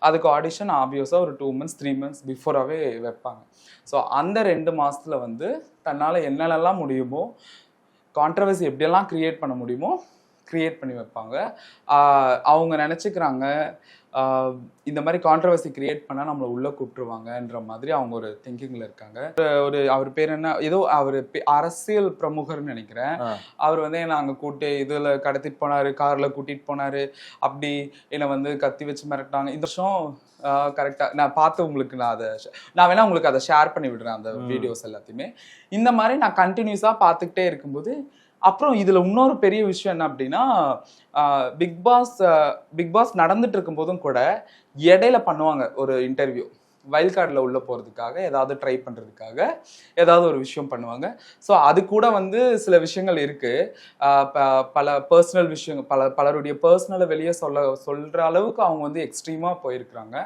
அதுக்கு ஆடிஷன் ஆப்வியஸாக ஒரு 2 months 3 months பிஃபோராகவே வைப்பாங்க. ஸோ அந்த 2 மாதத்துல வந்து தன்னால் என்னென்னலாம் முடியுமோ, கான்ட்ரவர்சி எப்படியெல்லாம் கிரியேட் பண்ண முடியுமோ கிரியேட் பண்ணி வைப்பாங்க. அவங்க நினச்சிக்கிறாங்க இந்த மாதிரி கான்ட்ரவர்சி கிரியேட் பண்ணால் நம்மளை உள்ளே கூப்பிட்டுருவாங்கன்ற மாதிரி அவங்க ஒரு திங்கிங்கில் இருக்காங்க. அவர் பேர் என்ன, ஏதோ அவர் அரசியல் பிரமுகர்னு நினைக்கிறேன். அவர் வந்து என்னை அங்கே இதில் கடத்திட்டு போனார், காரில் கூட்டிகிட்டு போனார், அப்படி என்னை வந்து கத்தி வச்சு மிரட்டினாங்க. இந்த வருஷம் கரெக்டாக நான் பார்த்து உங்களுக்கு நான் வேணா உங்களுக்கு அதை ஷேர் பண்ணி விடுறேன் அந்த வீடியோஸ் எல்லாத்தையுமே. இந்த மாதிரி நான் கண்டினியூஸாக பார்த்துக்கிட்டே இருக்கும்போது அப்புறம் இதில் இன்னொரு பெரிய விஷயம் என்ன அப்படின்னா, பிக் பாஸ் நடந்துட்டு இருக்கும்போதும் கூட இடையில பண்ணுவாங்க ஒரு இன்டர்வியூ. வைல்ட் கார்டில் உள்ளே போகிறதுக்காக ஏதாவது ட்ரை பண்ணுறதுக்காக ஏதாவது ஒரு விஷயம் பண்ணுவாங்க. ஸோ அது கூட வந்து சில விஷயங்கள் இருக்குது. பல பர்சனல் விஷயங்கள், பலருடைய பர்சனலை வெளியே சொல்கிற அளவுக்கு அவங்க வந்து எக்ஸ்ட்ரீமாக போயிருக்கிறாங்க.